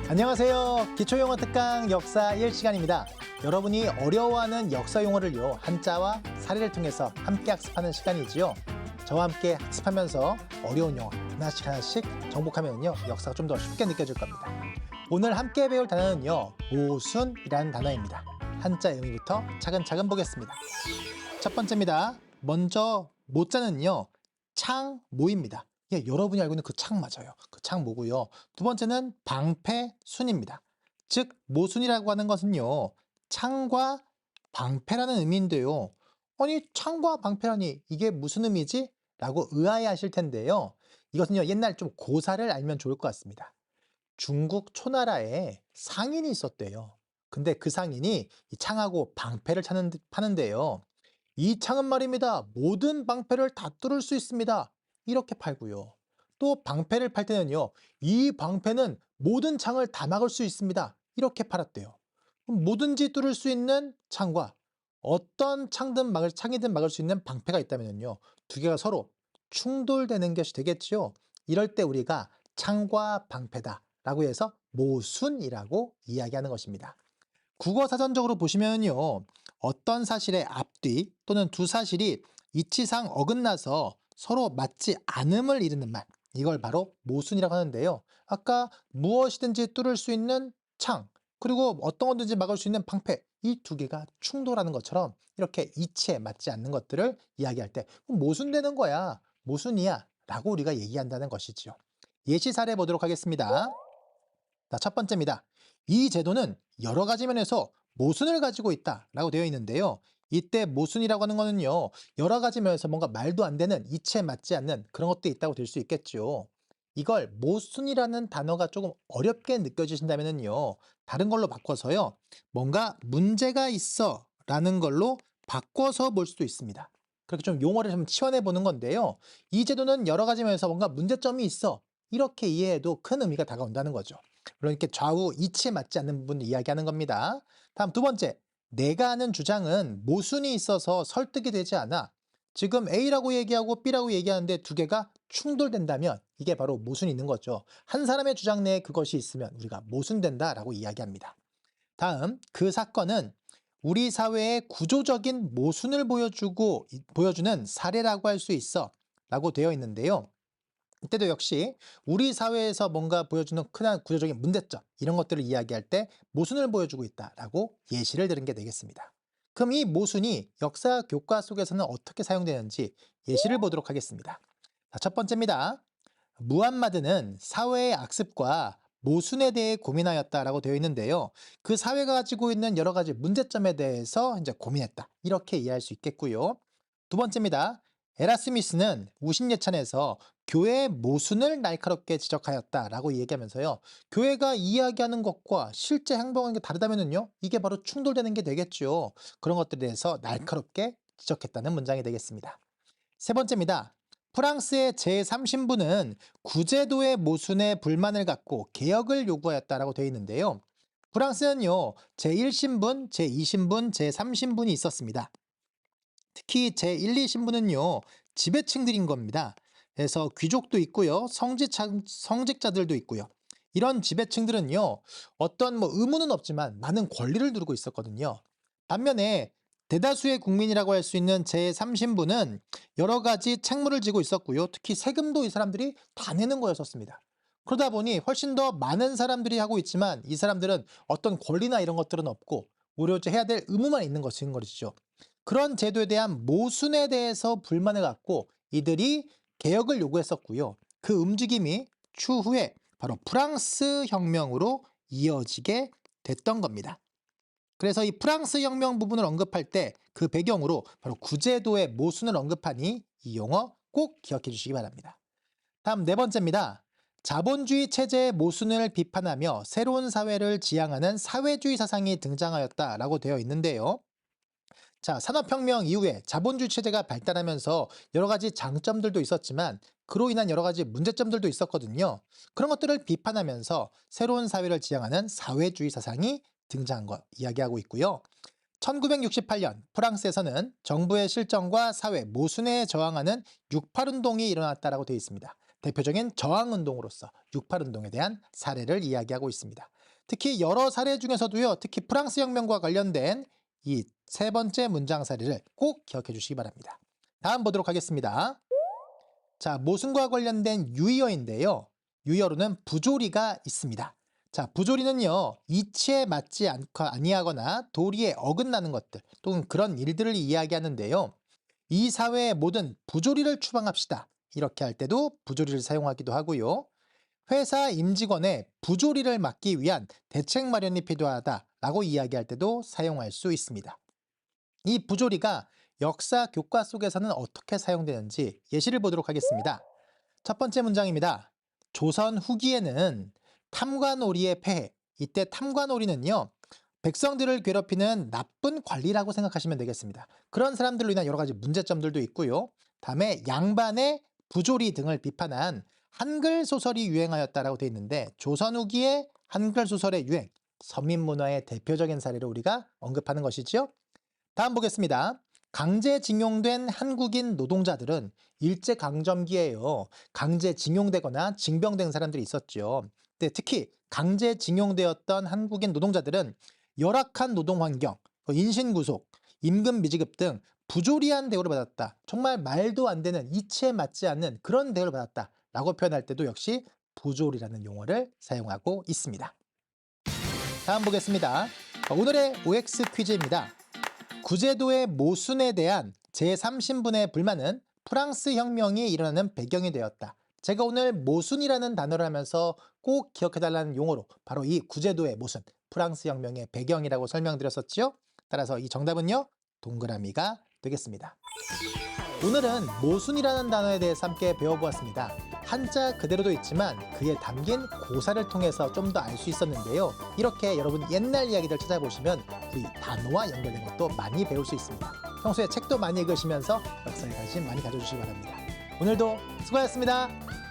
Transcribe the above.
안녕하세요. 기초영어 특강 역사 1시간입니다. 여러분이 어려워하는 역사 용어를요, 한자와 사례를 통해서 함께 학습하는 시간이지요. 저와 함께 학습하면서 어려운 영어 하나씩 하나씩 정복하면요, 역사가 좀 더 쉽게 느껴질 겁니다. 오늘 함께 배울 단어는요, 모순이라는 단어입니다. 한자 의미부터 차근차근 보겠습니다. 첫 번째입니다. 먼저 모자는요, 창모입니다. 예, 여러분이 알고 있는 그 창 맞아요. 그 창모고요. 두 번째는 방패순입니다. 즉 모순이라고 하는 것은요, 창과 방패라는 의미인데요. 아니, 창과 방패라니 이게 무슨 의미지? 라고 의아해하실 텐데요. 이것은요, 옛날 좀 고사를 알면 좋을 것 같습니다. 중국 초나라에 상인이 있었대요. 근데 그 상인이 이 창하고 방패를 파는데요. 이 창은 말입니다, 모든 방패를 다 뚫을 수 있습니다. 이렇게 팔고요. 또 방패를 팔 때는요, 이 방패는 모든 창을 다 막을 수 있습니다. 이렇게 팔았대요. 그럼 뭐든지 뚫을 수 있는 창과 어떤 창이든 막을 수 있는 방패가 있다면요, 두 개가 서로 충돌되는 것이 되겠지요. 이럴 때 우리가 창과 방패다 라고 해서 모순이라고 이야기하는 것입니다. 국어사전적으로 보시면요, 어떤 사실의 앞뒤 또는 두 사실이 이치상 어긋나서 서로 맞지 않음을 이르는 말, 이걸 바로 모순이라고 하는데요. 아까 무엇이든지 뚫을 수 있는 창, 그리고 어떤 것든지 막을 수 있는 방패, 이 두 개가 충돌하는 것처럼 이렇게 이치에 맞지 않는 것들을 이야기할 때 모순되는 거야, 모순이야 라고 우리가 얘기한다는 것이지요. 예시 사례 보도록 하겠습니다. 자, 첫 번째입니다. 이 제도는 여러 가지 면에서 모순을 가지고 있다라고 되어 있는데요. 이때 모순이라고 하는 거는요, 여러 가지 면에서 뭔가 말도 안 되는, 이치에 맞지 않는 그런 것도 있다고 될 수 있겠죠. 이걸 모순이라는 단어가 조금 어렵게 느껴지신다면요, 다른 걸로 바꿔서요, 뭔가 문제가 있어 라는 걸로 바꿔서 볼 수도 있습니다. 그렇게 좀 용어를 좀 치환해 보는 건데요. 이 제도는 여러 가지 면에서 뭔가 문제점이 있어, 이렇게 이해해도 큰 의미가 다가온다는 거죠. 물론 이렇게 좌우 이치에 맞지 않는 부분을 이야기하는 겁니다. 다음 두 번째, 내가 하는 주장은 모순이 있어서 설득이 되지 않아. 지금 A라고 얘기하고 B라고 얘기하는데 두 개가 충돌된다면 이게 바로 모순이 있는 거죠. 한 사람의 주장 내에 그것이 있으면 우리가 모순된다라고 이야기합니다. 다음, 그 사건은 우리 사회의 구조적인 모순을 보여주는 사례라고 할 수 있어 라고 되어 있는데요. 이때도 역시 우리 사회에서 뭔가 보여주는 큰 구조적인 문제점, 이런 것들을 이야기할 때 모순을 보여주고 있다라고 예시를 들은 게 되겠습니다. 그럼 이 모순이 역사 교과 속에서는 어떻게 사용되는지 예시를 보도록 하겠습니다. 자, 첫 번째입니다. 무함마드는 사회의 악습과 모순에 대해 고민하였다라고 되어 있는데요. 그 사회가 가지고 있는 여러 가지 문제점에 대해서 이제 고민했다, 이렇게 이해할 수 있겠고요. 두 번째입니다. 에라스미스는 우신예찬에서 교회의 모순을 날카롭게 지적하였다라고 얘기하면서요, 교회가 이야기하는 것과 실제 행동하는 게 다르다면요, 이게 바로 충돌되는 게 되겠죠. 그런 것들에 대해서 날카롭게 지적했다는 문장이 되겠습니다. 세 번째입니다. 프랑스의 제3신부는 구제도의 모순에 불만을 갖고 개혁을 요구하였다라고 되어 있는데요. 프랑스는요, 제1신분, 제2신분, 제3신분이 있었습니다. 특히 제1, 2신분은요, 지배층들인 겁니다. 그래서 귀족도 있고요, 성직자들도 있고요. 이런 지배층들은요, 어떤 의무는 없지만 많은 권리를 누리고 있었거든요. 반면에 대다수의 국민이라고 할 수 있는 제3신분은 여러 가지 책무를 지고 있었고요. 특히 세금도 이 사람들이 다 내는 거였었습니다. 그러다 보니 훨씬 더 많은 사람들이 하고 있지만 이 사람들은 어떤 권리나 이런 것들은 없고 오히려 해야 될 의무만 있는 것인 것이죠. 그런 제도에 대한 모순에 대해서 불만을 갖고 이들이 개혁을 요구했었고요. 그 움직임이 추후에 바로 프랑스 혁명으로 이어지게 됐던 겁니다. 그래서 이 프랑스 혁명 부분을 언급할 때 그 배경으로 바로 구제도의 모순을 언급하니 이 용어 꼭 기억해 주시기 바랍니다. 다음 네 번째입니다. 자본주의 체제의 모순을 비판하며 새로운 사회를 지향하는 사회주의 사상이 등장하였다라고 되어 있는데요. 자, 산업혁명 이후에 자본주의 체제가 발달하면서 여러 가지 장점들도 있었지만 그로 인한 여러 가지 문제점들도 있었거든요. 그런 것들을 비판하면서 새로운 사회를 지향하는 사회주의 사상이 등장한 것 이야기하고 있고요. 1968년 프랑스에서는 정부의 실정과 사회 모순에 저항하는 68운동이 일어났다라고 되어 있습니다. 대표적인 저항운동으로서 68운동에 대한 사례를 이야기하고 있습니다. 특히 여러 사례 중에서도요, 특히 프랑스 혁명과 관련된 이 세 번째 문장 사례를 꼭 기억해 주시기 바랍니다. 다음 보도록 하겠습니다. 자, 모순과 관련된 유의어인데요. 유의어로는 부조리가 있습니다. 자, 부조리는요, 이치에 맞지 아니하거나 도리에 어긋나는 것들 또는 그런 일들을 이야기하는데요. 이 사회의 모든 부조리를 추방합시다. 이렇게 할 때도 부조리를 사용하기도 하고요. 회사 임직원의 부조리를 막기 위한 대책 마련이 필요하다라고 이야기할 때도 사용할 수 있습니다. 이 부조리가 역사 교과 속에서는 어떻게 사용되는지 예시를 보도록 하겠습니다. 첫 번째 문장입니다. 조선 후기에는 탐관오리의 폐해, 이때 탐관오리는요, 백성들을 괴롭히는 나쁜 관리라고 생각하시면 되겠습니다. 그런 사람들로 인한 여러 가지 문제점들도 있고요. 다음에 양반의 부조리 등을 비판한 한글 소설이 유행하였다라고 되어 있는데, 조선 후기의 한글 소설의 유행, 서민문화의 대표적인 사례로 우리가 언급하는 것이죠. 다음 보겠습니다. 강제징용된 한국인 노동자들은 일제강점기에요, 강제징용되거나 징병된 사람들이 있었죠. 근데 특히 강제징용되었던 한국인 노동자들은 열악한 노동환경, 인신구속, 임금 미지급 등 부조리한 대우를 받았다. 정말 말도 안 되는, 이치에 맞지 않는 그런 대우를 받았다 라고 표현할 때도 역시 부조리라는 용어를 사용하고 있습니다. 다음 보겠습니다. 오늘의 OX 퀴즈입니다. 구제도의 모순에 대한 제3신분의 불만은 프랑스 혁명이 일어나는 배경이 되었다. 제가 오늘 모순이라는 단어를 하면서 꼭 기억해달라는 용어로 바로 이 구제도의 모순, 프랑스 혁명의 배경이라고 설명드렸었죠. 따라서 이 정답은요, 동그라미가 되겠습니다. 오늘은 모순이라는 단어에 대해서 함께 배워보았습니다. 한자 그대로도 있지만 그에 담긴 고사를 통해서 좀 더 알 수 있었는데요. 이렇게 여러분 옛날 이야기들 찾아보시면 이 단어와 연결된 것도 많이 배울 수 있습니다. 평소에 책도 많이 읽으시면서 역사에 관심 많이 가져주시기 바랍니다. 오늘도 수고하셨습니다.